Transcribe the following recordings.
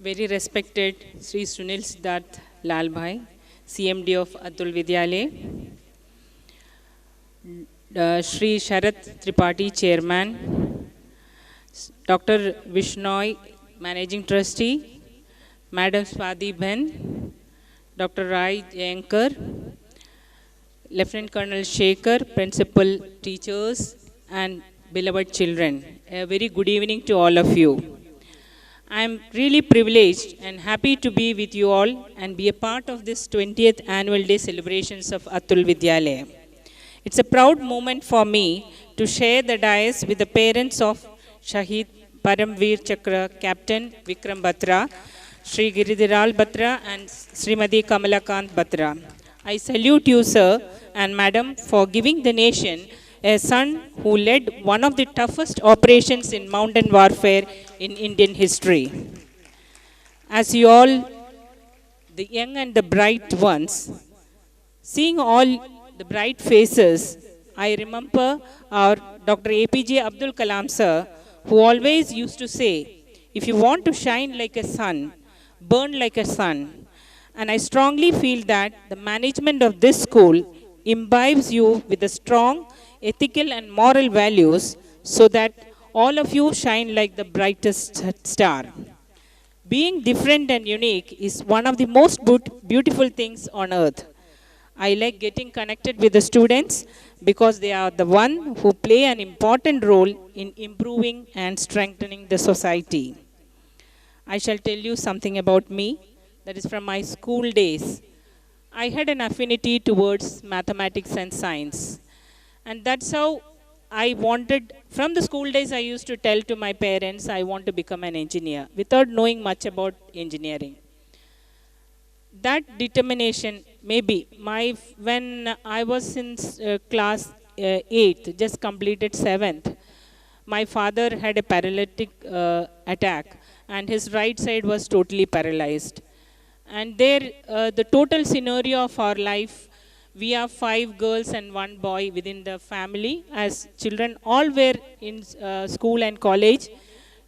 Very respected Sri Sunil Siddharth Lalbhai, CMD of Atul Vidyalaya, Sri Sharath Tripathi, Chairman, Dr. Vishnoy, Managing Trustee, Madam Swati Ben, Dr. Rai Jayankar, Lieutenant Colonel Shekhar, Principal, teachers, and beloved children. A very good evening to all of you. I am really privileged and happy to be with you all and be a part of this 20th annual day celebrations of Atul Vidyalaya. It's a proud moment for me to share the dais with the parents of Shahid Paramveer Chakra Captain Vikram Batra, Sri Giridharal Batra and Srimati Kamalakant Batra. I salute you, sir and madam, for giving the nation a son who led one of the toughest operations in mountain warfare in Indian history. As you all, the young and the bright ones, seeing all the bright faces, I remember our Dr. APJ Abdul Kalam sir, who always used to say, if you want to shine like a sun, burn like a sun. And I strongly feel that the management of this school imbibes you with a strong ethical and moral values so that all of you shine like the brightest star. Being different and unique is one of the most beautiful things on earth. I like getting connected with the students because they are the one who play an important role in improving and strengthening the society. I shall tell you something about me that is from my school days. I had an affinity towards mathematics and science. And that's how I wanted, from the school days I used to tell to my parents, I want to become an engineer without knowing much about engineering. That determination, maybe, when I was in class 8th, just completed 7th, my father had a paralytic attack and his right side was totally paralyzed. And there, the total scenario of our life, we are 5 girls and 1 boy within the family. As children, all were in school and college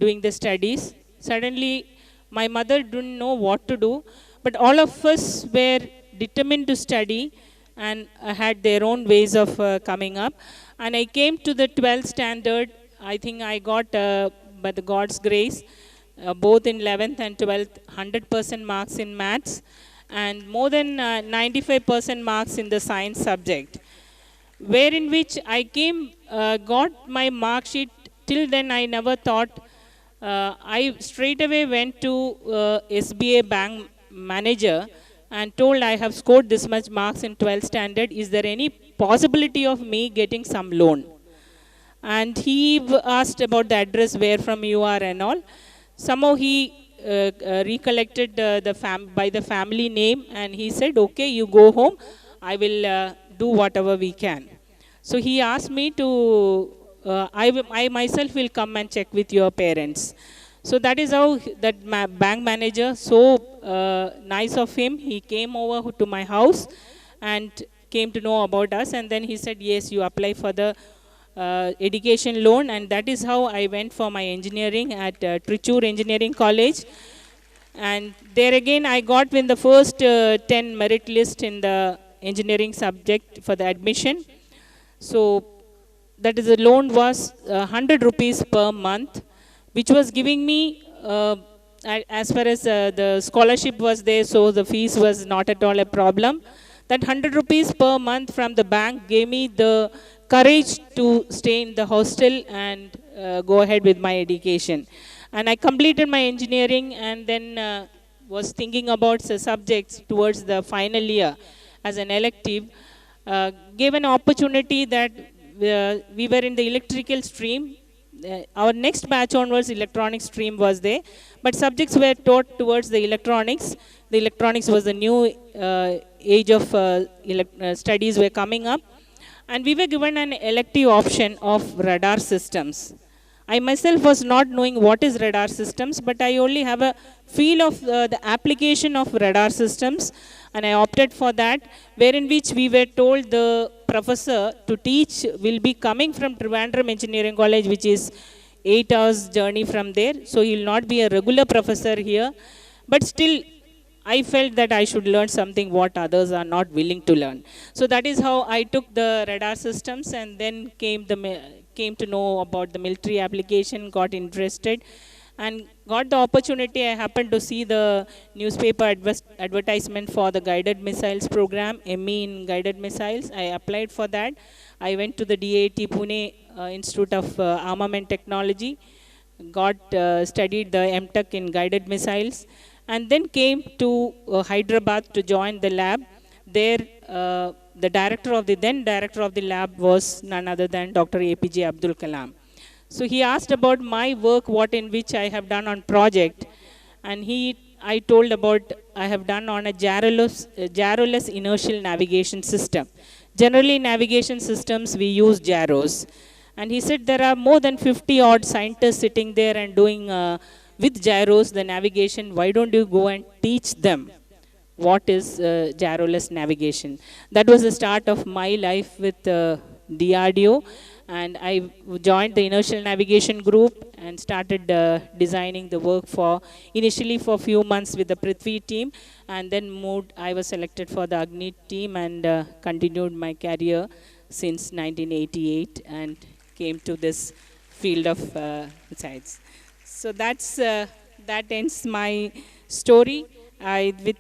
doing the studies. Suddenly, my mother didn't know what to do, but all of us were determined to study and had their own ways of coming up. And I came to the 12th standard. I think I got, by the God's grace, both in 11th and 12th, 100% marks in maths and more than 95% marks in the science subject, wherein which I got my mark sheet. Till then I never thought, I straight away went to SBA bank manager and told I have scored this much marks in 12th standard, is there any possibility of me getting some loan? And he asked about the address, where from you are and all. Somehow he recollected by the family name and he said, okay, you go home, I will do whatever we can. So he asked me to, I myself will come and check with your parents. So that is how that bank manager, so nice of him, he came over to my house and came to know about us, and then he said, yes, you apply for the education loan, and that is how I went for my engineering at Trichur Engineering College. And there again I got in the first 10 merit list in the engineering subject for the admission. So that is, the loan was 100 rupees per month, which was giving me, as far as the scholarship was there, so the fees was not at all a problem. That 100 rupees per month from the bank gave me the courage to stay in the hostel and go ahead with my education. And I completed my engineering and then was thinking about the subjects towards the final year as an elective. Gave an opportunity that we were in the electrical stream. Our next batch onwards, electronics stream was there. But subjects were taught towards the electronics. The electronics was the new age of studies were coming up. And we were given an elective option of radar systems. I myself was not knowing what is radar systems, but I only have a feel of the application of radar systems, and I opted for that, wherein which we were told the professor to teach will be coming from Trivandrum Engineering College, which is 8 hours journey from there, so he will not be a regular professor here. But still, I felt that I should learn something what others are not willing to learn. So that is how I took the radar systems, and then came to know about the military application, got interested, and got the opportunity. I happened to see the newspaper advertisement for the guided missiles program, ME in guided missiles. I applied for that. I went to the DAT Pune Institute of Armament Technology, got studied the MTech in guided missiles, and then came to Hyderabad to join the lab. There, the then director of the lab was none other than Dr. APJ Abdul Kalam. So he asked about my work, what in which I have done on project, and I told about I have done on a gyroless inertial navigation system. Generally, navigation systems we use gyros, and he said there are more than 50 odd scientists sitting there and doing with gyros the navigation. Why don't you go and teach them what is gyroless navigation? That was the start of my life with DRDO, and I joined the inertial navigation group and started designing the work initially for a few months with the Prithvi team, and then moved. I was selected for the Agni team and continued my career since 1988 and came to this field of science. So that ends my story. With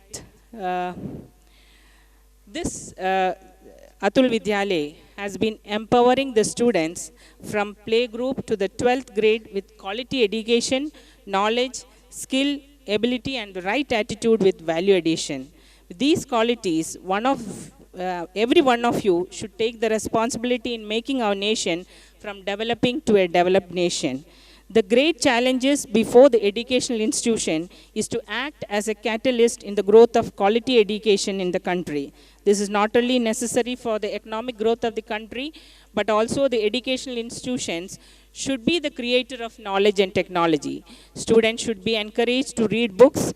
this, Atul Vidyalaya has been empowering the students from playgroup to the 12th grade with quality education, knowledge, skill, ability, and the right attitude with value addition. With these qualities, every one of you should take the responsibility in making our nation from developing to a developed nation. The great challenges before the educational institution is to act as a catalyst in the growth of quality education in the country. This is not only necessary for the economic growth of the country, but also the educational institutions should be the creator of knowledge and technology. Students should be encouraged to read books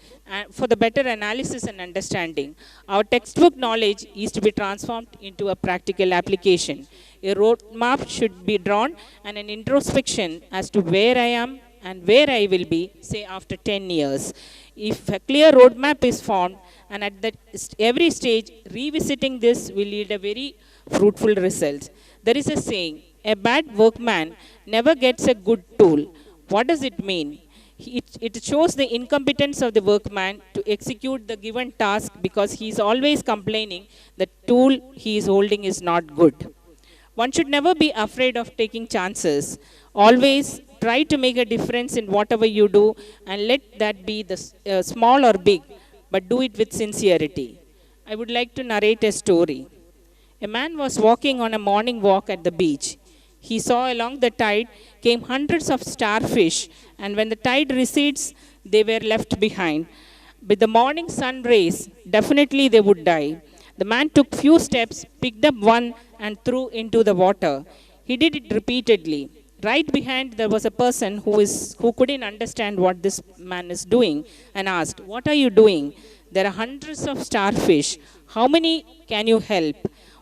for the better analysis and understanding. Our textbook knowledge is to be transformed into a practical application. A roadmap should be drawn and an introspection as to where I am and where I will be, say, after 10 years. If a clear roadmap is formed, and at every stage, revisiting this will lead a very fruitful result. There is a saying, a bad workman never gets a good tool. What does it mean? It shows the incompetence of the workman to execute the given task because he is always complaining the tool he is holding is not good. One should never be afraid of taking chances. Always try to make a difference in whatever you do, and let that be small or big, but do it with sincerity. I would like to narrate a story. A man was walking on a morning walk at the beach. He saw along the tide came hundreds of starfish, and when the tide recedes, they were left behind. With the morning sun rays, definitely they would die. The man took few steps, picked up one, and threw into the water. He did it repeatedly. Right behind there was a person who couldn't understand what this man is doing and asked, "What are you doing? There are hundreds of starfish. How many can you help?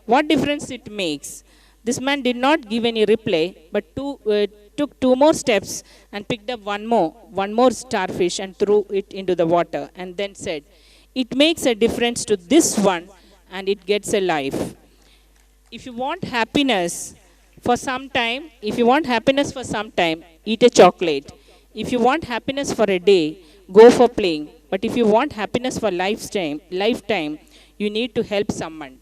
What difference it makes?" This man did not give any reply, but took two more steps and picked up one more starfish and threw it into the water, and then said, "It makes a difference to this one, and it gets a life." If you want happiness for some time, eat a chocolate. If you want happiness for a day, go for playing. But if you want happiness for lifetime, you need to help someone.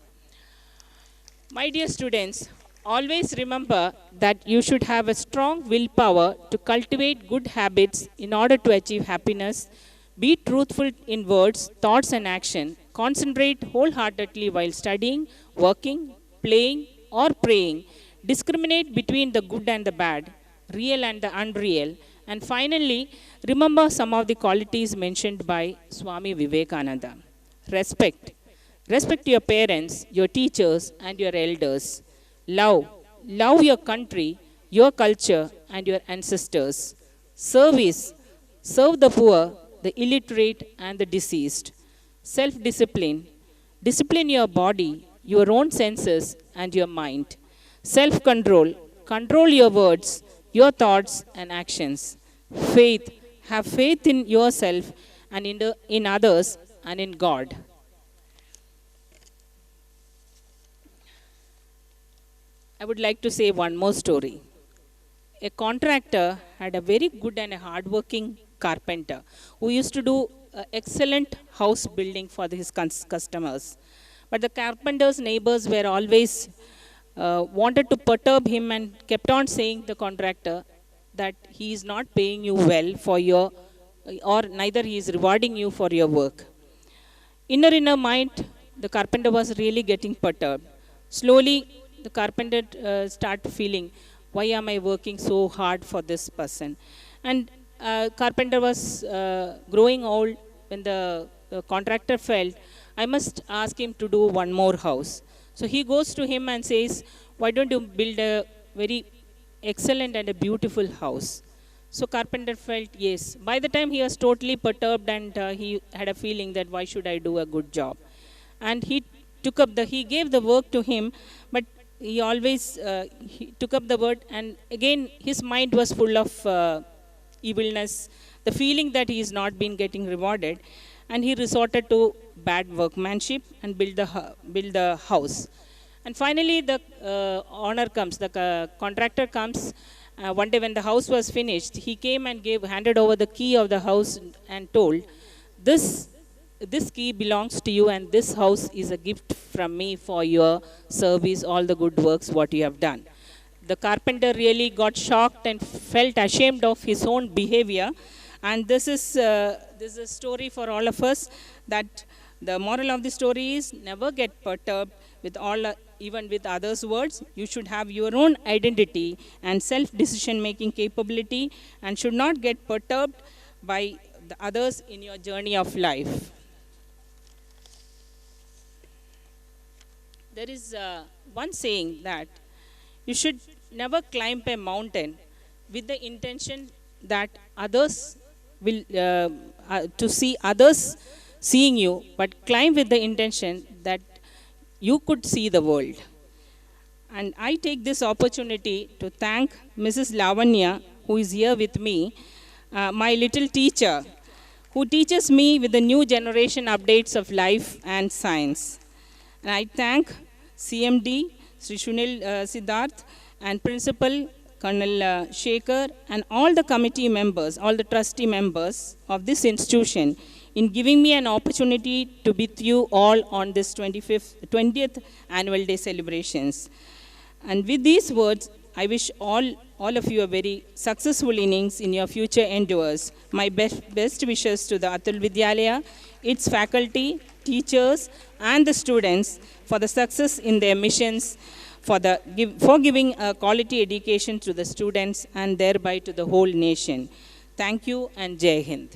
My dear students, always remember that you should have a strong willpower to cultivate good habits in order to achieve happiness. Be truthful in words, thoughts, and action. Concentrate wholeheartedly while studying, working, playing, or praying. Discriminate between the good and the bad, real and the unreal. And finally, remember some of the qualities mentioned by Swami Vivekananda. Respect. Respect your parents, your teachers, and your elders. Love. Love your country, your culture, and your ancestors. Service. Serve the poor, the illiterate, and the deceased. Self-discipline. Discipline your body, your own senses, and your mind. Self-control. Control your words, your thoughts and actions. Faith. Have faith in yourself and in others and in God. I would like to say one more story. A contractor had a very good and a hardworking carpenter who used to do excellent house building for his customers. But the carpenter's neighbors were always wanted to perturb him and kept on saying the contractor that he is not paying you well for your, or neither he is rewarding you for your work. Inner mind, the carpenter was really getting perturbed. Slowly, the carpenter start feeling, why am I working so hard for this person? And carpenter was growing old when the contractor felt, I must ask him to do one more house. So he goes to him and says, why don't you build a very excellent and a beautiful house? So carpenter felt yes. By the time he was totally perturbed and he had a feeling that why should I do a good job? And he gave the work to him, but he always he took up the word, and again his mind was full of evilness, the feeling that he is not been getting rewarded, and he resorted to bad workmanship and build the house. And finally the owner comes, the contractor comes. One day when the house was finished, he came and handed over the key of the house and told, this key belongs to you, and this house is a gift from me for your service, all the good works what you have done. The carpenter really got shocked and felt ashamed of his own behavior. And this is a story for all of us, that the moral of the story is never get perturbed with even with others' words. You should have your own identity and self-decision making capability, and should not get perturbed by the others in your journey of life. There is one saying that you should never climb a mountain with the intention that others will to see others seeing you, but climb with the intention that you could see the world. And I take this opportunity to thank Mrs. Lavanya, who is here with me, my little teacher, who teaches me with the new generation updates of life and science. And I thank CMD, Sri Shunil Siddharth, and Principal Colonel Shekhar, and all the committee members, all the trustee members of this institution, in giving me an opportunity to be with you all on this 20th annual day celebrations. And with these words, I wish all of you a very successful innings in your future endeavors. My best wishes to the Atul Vidyalaya, its faculty, teachers, and the students for the success in their missions, for giving a quality education to the students and thereby to the whole nation. Thank you, and Jai Hind.